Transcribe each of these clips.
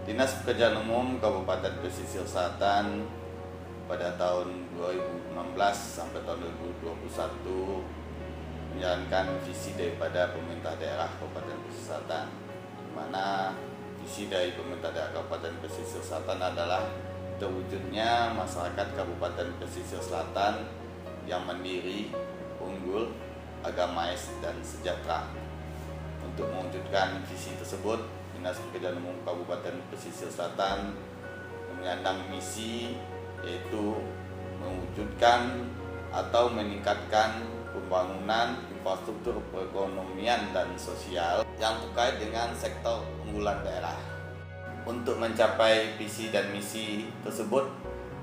Dinas Pekerjaan Umum Kabupaten Pesisir Selatan pada tahun 2016 sampai tahun 2021 menjalankan visi daripada pemerintah daerah Kabupaten Pesisir Selatan, di mana visi dari pemerintah daerah Kabupaten Pesisir Selatan adalah terwujudnya masyarakat Kabupaten Pesisir Selatan yang mandiri, unggul, agamais, dan sejahtera. Untuk mewujudkan visi tersebut, Dinas Pekerjaan Umum Kabupaten Pesisir Selatan menyandang misi, yaitu mewujudkan atau meningkatkan pembangunan infrastruktur perekonomian dan sosial yang terkait dengan sektor unggulan daerah. Untuk mencapai visi dan misi tersebut,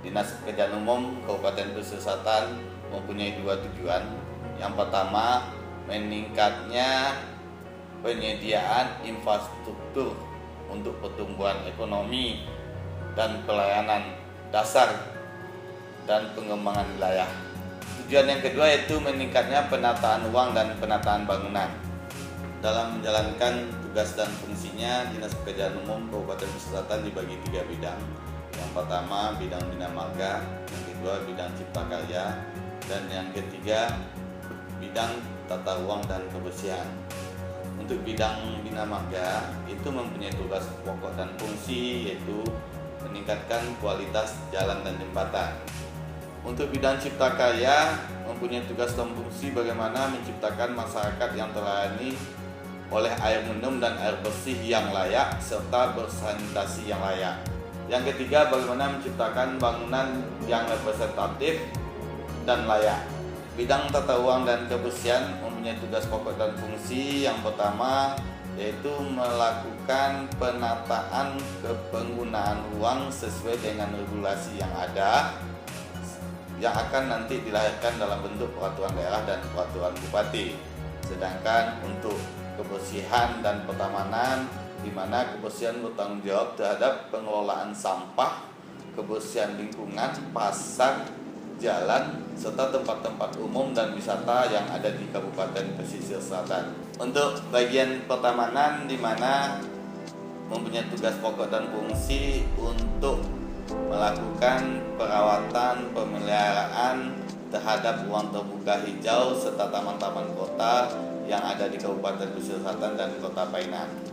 Dinas Pekerjaan Umum Kabupaten Pesisir Selatan mempunyai dua tujuan. Yang pertama, meningkatnya penyediaan infrastruktur untuk pertumbuhan ekonomi dan pelayanan dasar dan pengembangan wilayah. Tujuan yang kedua yaitu meningkatnya penataan ruang dan penataan bangunan. Dalam menjalankan tugas dan fungsinya, Dinas Pekerjaan Umum Kabupaten Pesisir Selatan dibagi 3 bidang. Yang pertama, bidang bina marga, yang kedua bidang cipta karya, dan yang ketiga bidang tata ruang dan kebersihan. Untuk bidang bina marga itu mempunyai tugas pokok dan fungsi, yaitu meningkatkan kualitas jalan dan jembatan. Untuk bidang cipta karya mempunyai tugas dan fungsi bagaimana menciptakan masyarakat yang terlayani oleh air minum dan air bersih yang layak serta bersanitasi yang layak. Yang ketiga, bagaimana menciptakan bangunan yang representatif dan layak. Bidang tata ruang dan kebersihan mempunyai tugas pokok dan fungsi. Yang pertama yaitu melakukan penataan penggunaan ruang sesuai dengan regulasi yang ada, yang akan nanti dilahirkan dalam bentuk peraturan daerah dan peraturan bupati. Sedangkan untuk kebersihan dan pertamanan, di mana kebersihan bertanggung jawab terhadap pengelolaan sampah, kebersihan lingkungan, pasar, jalan, serta tempat-tempat umum dan wisata yang ada di Kabupaten Pesisir Selatan. Untuk bagian pertamanan, di mana mempunyai tugas pokok dan fungsi untuk melakukan perawatan pemeliharaan terhadap ruang terbuka hijau serta taman-taman kota yang ada di Kabupaten Pesisir Selatan dan Kota Painan.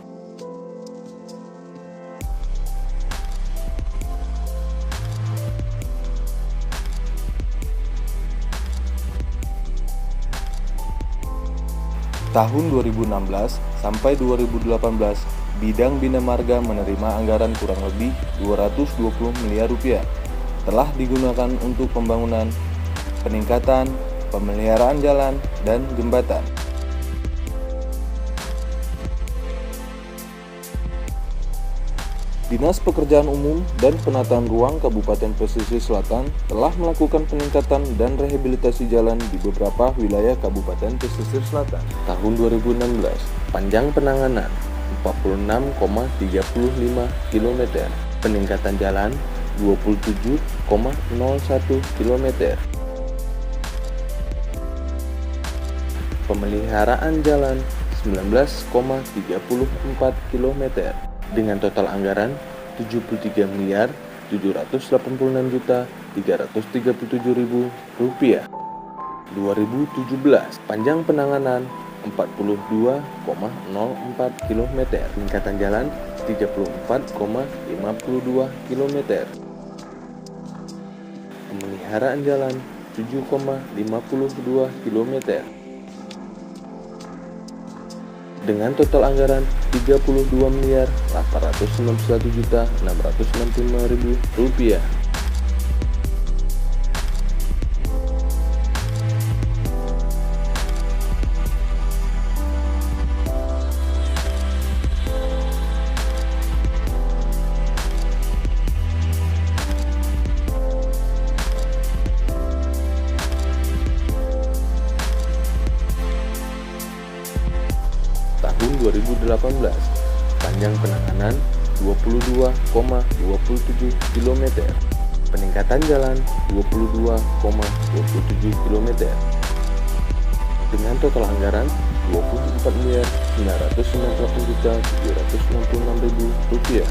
Tahun 2016 sampai 2018, bidang bina marga menerima anggaran kurang lebih 220 miliar rupiah. Telah digunakan untuk pembangunan, peningkatan, pemeliharaan jalan, dan jembatan. Dinas Pekerjaan Umum dan Penataan Ruang Kabupaten Pesisir Selatan telah melakukan peningkatan dan rehabilitasi jalan di beberapa wilayah Kabupaten Pesisir Selatan. Tahun 2016, panjang penanganan 46,35 km, peningkatan jalan 27,01 km, pemeliharaan jalan 19,34 km, dengan total anggaran Rp7.786.337.000. 2017, panjang penanganan 42,04 km, peningkatan jalan 34,52 km, pemeliharaan jalan 7,52 km, dengan total anggaran Rp32.861.665.000. Tahun 2018, panjang penanganan 22,27 km, peningkatan jalan 22,27 km, dengan total anggaran Rp24.998.766.000.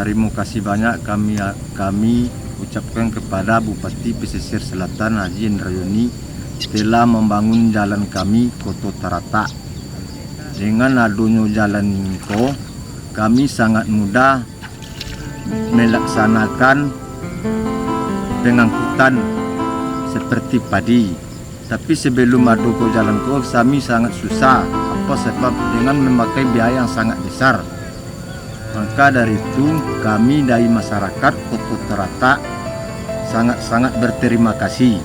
terima kasih banyak kami ucapkan kepada Bupati Pesisir Selatan Haji Indrayani telah membangun jalan kami Koto Tarata. Dengan adanya jalan ini kami sangat mudah melaksanakan pengangkutan seperti padi. Tapi sebelum ada jalan kami sangat susah. Apa sebab dengan memakai biaya yang sangat besar. Maka dari itu kami dari masyarakat Koto Tarata sangat berterima kasih.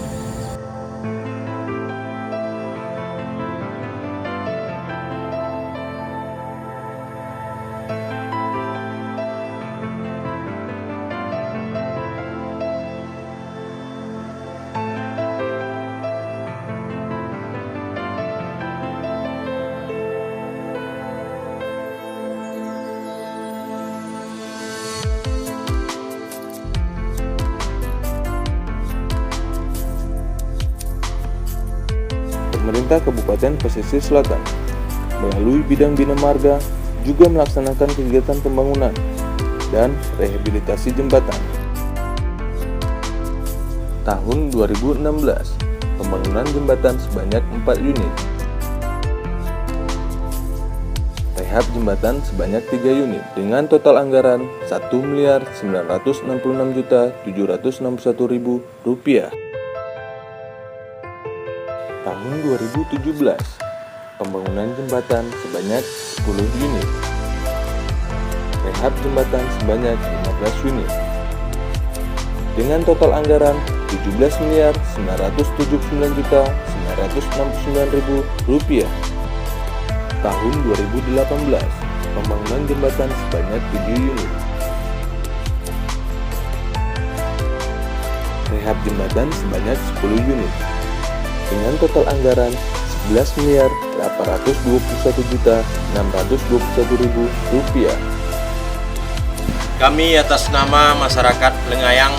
Pemerintah Kabupaten Pesisir Selatan melalui Bidang Bina Marga juga melaksanakan kegiatan pembangunan dan rehabilitasi jembatan. Tahun 2016, pembangunan jembatan sebanyak 4 unit. Rehab jembatan sebanyak 3 unit dengan total anggaran Rp1.966.761.000. Tahun 2017, pembangunan jembatan sebanyak 10 unit. Rehab jembatan sebanyak 15 unit. Dengan total anggaran Rp17.979.969.000. Tahun 2018, pembangunan jembatan sebanyak 7 unit. Rehab jembatan sebanyak 10 unit. Dengan total anggaran Rp11.821.621.000. Kami atas nama masyarakat Lengayang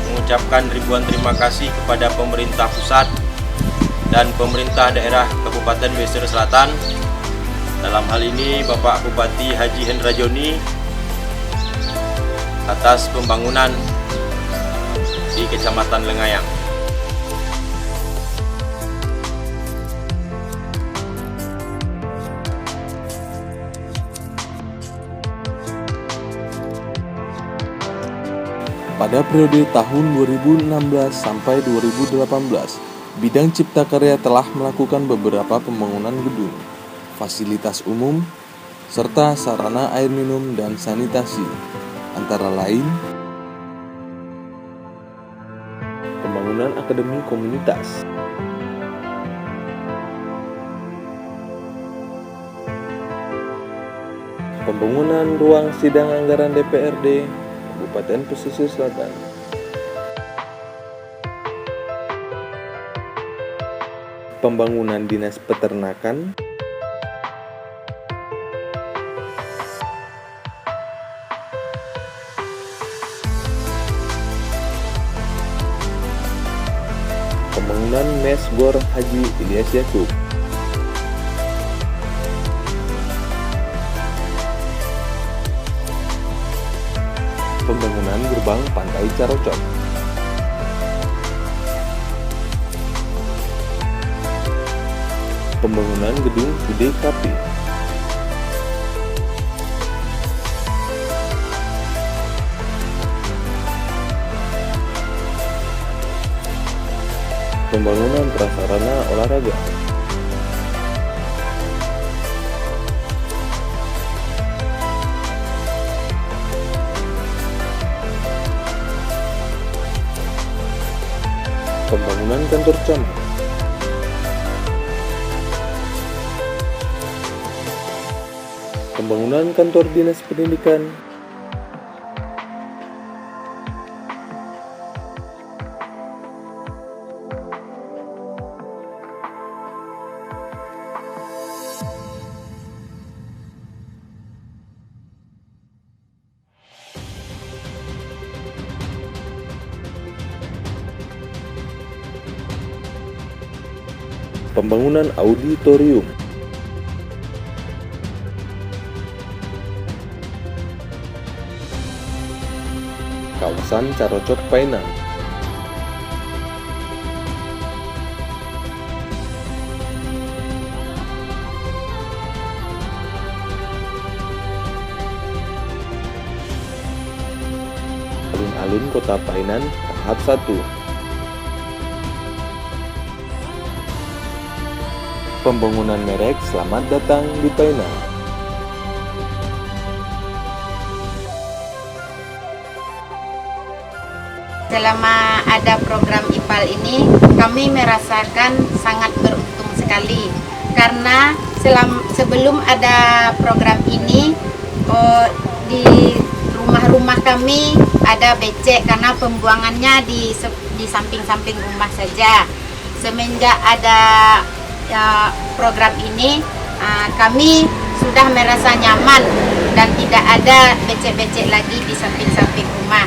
mengucapkan ribuan terima kasih kepada pemerintah pusat dan pemerintah daerah Kabupaten Pesisir Selatan. Dalam hal ini Bapak Bupati Haji Indrayani atas pembangunan di Kecamatan Lengayang. Pada periode tahun 2016 sampai 2018, Bidang Cipta Karya telah melakukan beberapa pembangunan gedung, fasilitas umum, serta sarana air minum dan sanitasi, antara lain pembangunan akademi komunitas, pembangunan ruang sidang anggaran DPRD Kabupaten Pesisir Selatan, pembangunan dinas peternakan, pembangunan mes Gor Haji Ilyas Yakub, pembangunan gerbang Pantai Carocok, pembangunan gedung Gede Kapi, pembangunan prasarana olahraga, pembangunan kantor camat, pembangunan kantor dinas pendidikan, pembangunan auditorium, kawasan Carocok Painan. Alun-alun Kota Painan tahap 1. Pembangunan merek Selamat Datang di Painan. Selama ada program IPAL ini, kami merasakan sangat beruntung sekali karena sebelum ada program ini, di rumah-rumah kami ada becek karena pembuangannya di samping-samping rumah saja. Semenjak ada program ini, kami sudah merasa nyaman dan tidak ada becek-becek lagi di samping-samping rumah.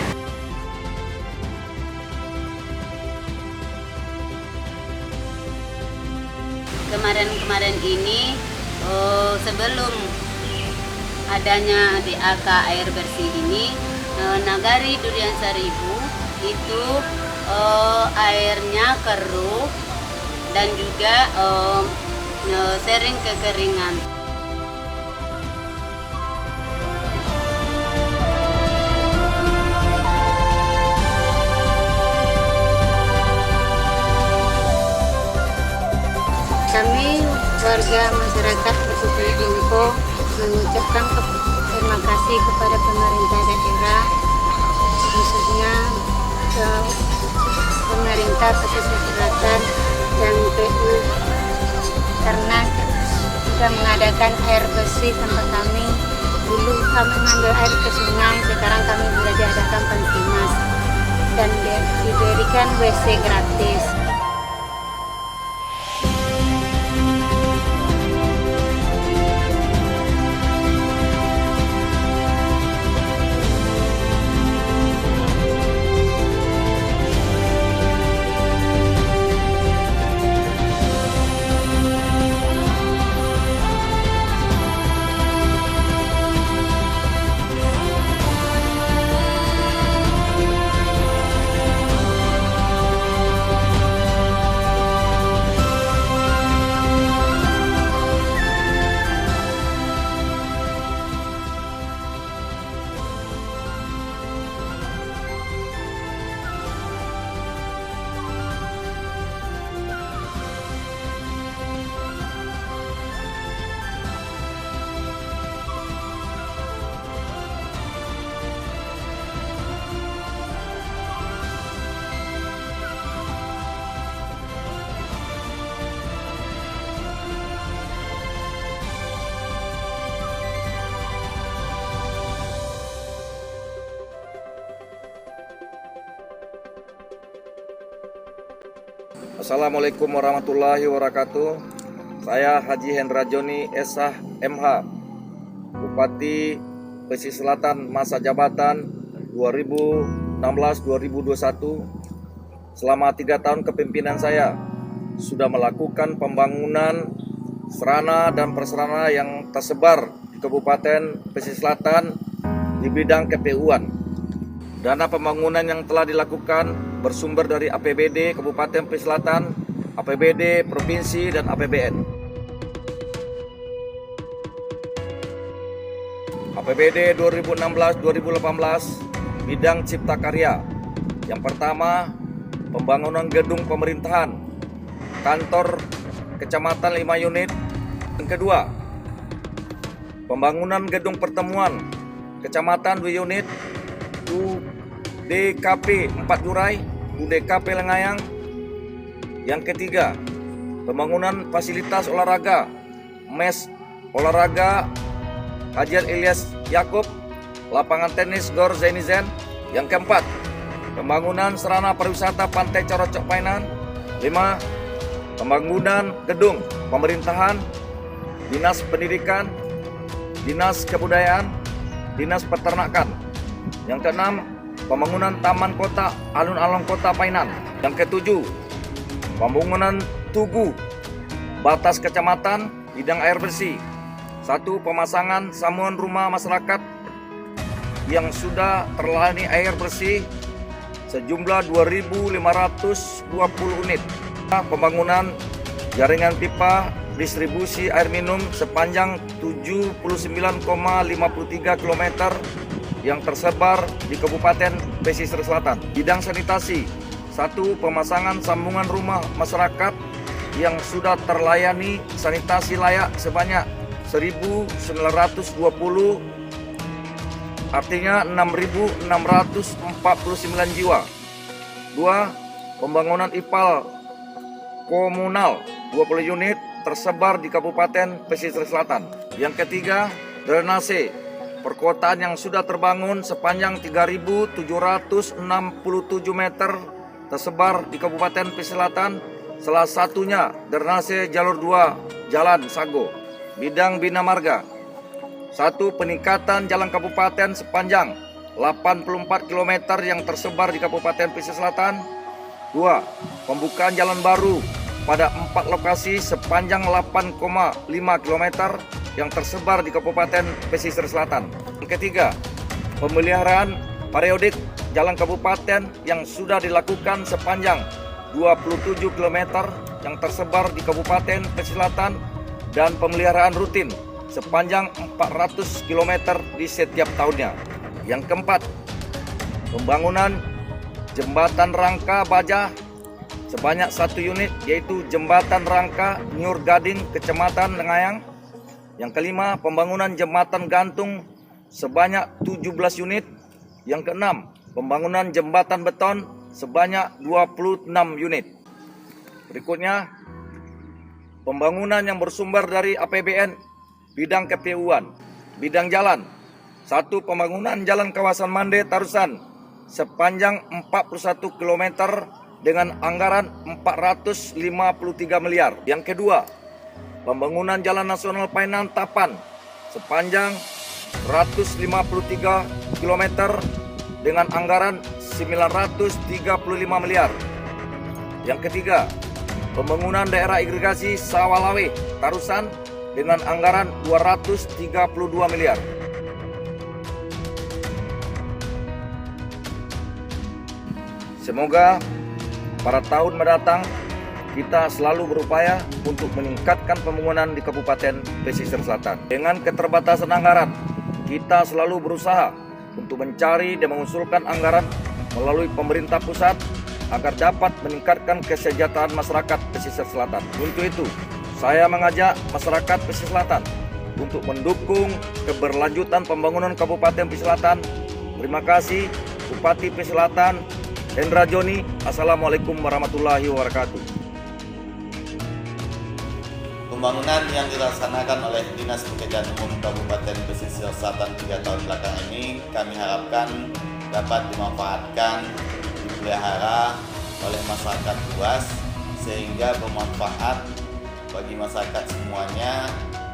Kemarin ini sebelum adanya DAK air bersih ini, Nagari Durian Seribu itu airnya keruh dan juga sering kekeringan. Kami warga masyarakat Besuki Jompo mengucapkan terima kasih kepada pemerintah daerah, khususnya pemerintah pesisir selatan dan PU karena sudah mengadakan air bersih tempat kami. Dulu kami mengambil air ke sungai, sekarang kami sudah diadakan Pantimas dan diberikan WC gratis. Assalamualaikum warahmatullahi wabarakatuh. Saya Haji Hendra Joni Eshah MH, Bupati Pesisir Selatan masa jabatan 2016-2021. Selama 3 tahun kepemimpinan saya sudah melakukan pembangunan sarana dan prasarana yang tersebar di Kabupaten Pesisir Selatan di bidang KPU-an. Dana pembangunan yang telah dilakukan bersumber dari APBD Kabupaten Pesisir Selatan, APBD Provinsi, dan APBN. APBD 2016-2018 bidang Cipta Karya. Yang pertama, pembangunan gedung pemerintahan, kantor kecamatan 5 unit. Yang kedua, pembangunan gedung pertemuan kecamatan 2 unit, UDKP 4 Jurai, UDKP Lengayang. Yang ketiga, pembangunan fasilitas olahraga, mes olahraga Haji Ilyas Yakub, lapangan tenis Gor Zainizen. Yang keempat, pembangunan sarana pariwisata Pantai Carocok Painan. 5, pembangunan gedung pemerintahan, Dinas Pendidikan, Dinas Kebudayaan, Dinas Peternakan. Yang keenam, pembangunan taman kota alun-alun Kota Painan. Yang ketujuh, pembangunan tugu batas kecamatan bidang air bersih. 1, pemasangan sambungan rumah masyarakat yang sudah terlayani air bersih sejumlah 2.520 unit. Pembangunan jaringan pipa distribusi air minum sepanjang 79,53 km yang tersebar di Kabupaten Pesisir Selatan. Bidang sanitasi, 1. Pemasangan sambungan rumah masyarakat yang sudah terlayani sanitasi layak sebanyak 1.920, artinya 6.649 jiwa. 2. Pembangunan IPAL komunal 20 unit tersebar di Kabupaten Pesisir Selatan. Yang ketiga, drainase perkotaan yang sudah terbangun sepanjang 3.767 meter tersebar di Kabupaten Pesisir Selatan, salah satunya drainase jalur 2 Jalan Sago. Bidang Bina Marga, 1. Peningkatan jalan kabupaten sepanjang 84 km yang tersebar di Kabupaten Pesisir Selatan. 2. Pembukaan jalan baru pada 4 lokasi sepanjang 8,5 km yang tersebar di Kabupaten Pesisir Selatan. Yang ketiga, pemeliharaan periodik jalan kabupaten yang sudah dilakukan sepanjang 27 km yang tersebar di Kabupaten Pesisir Selatan dan pemeliharaan rutin sepanjang 400 km di setiap tahunnya. Yang keempat, pembangunan jembatan rangka baja sebanyak 1 unit, yaitu jembatan rangka Nyur Gading, Kecamatan Lengayang. Yang kelima, pembangunan jembatan gantung sebanyak 17 unit. Yang keenam, pembangunan jembatan beton sebanyak 26 unit. Berikutnya, pembangunan yang bersumber dari APBN bidang KPU-an. Bidang jalan, 1. Pembangunan jalan kawasan Mande Tarusan sepanjang 41 km dengan anggaran 453 miliar. Yang kedua, pembangunan jalan nasional Painan Tapan sepanjang 153 km dengan anggaran 935 miliar. Yang ketiga, pembangunan daerah irigasi Sawalawe Tarusan dengan anggaran 232 miliar. Semoga pada tahun mendatang kita selalu berupaya untuk meningkatkan pembangunan di Kabupaten Pesisir Selatan. Dengan keterbatasan anggaran, kita selalu berusaha untuk mencari dan mengusulkan anggaran melalui pemerintah pusat agar dapat meningkatkan kesejahteraan masyarakat Pesisir Selatan. Untuk itu, saya mengajak masyarakat Pesisir Selatan untuk mendukung keberlanjutan pembangunan Kabupaten Pesisir Selatan. Terima kasih, Bupati Pesisir Selatan, Hendra Joni. Assalamualaikum warahmatullahi wabarakatuh. Pembangunan yang dilaksanakan oleh Dinas Pekerjaan Umum Kabupaten Pesisir Selatan 3 tahun belakangan ini kami harapkan dapat dimanfaatkan, dipelihara oleh masyarakat luas sehingga bermanfaat bagi masyarakat semuanya,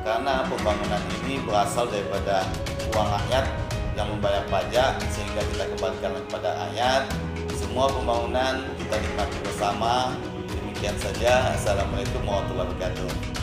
karena pembangunan ini berasal daripada uang rakyat yang membayar pajak sehingga kita kembalikan kepada rakyat. Semua pembangunan kita nikmati bersama. Demikian saja. Assalamualaikum warahmatullahi wabarakatuh.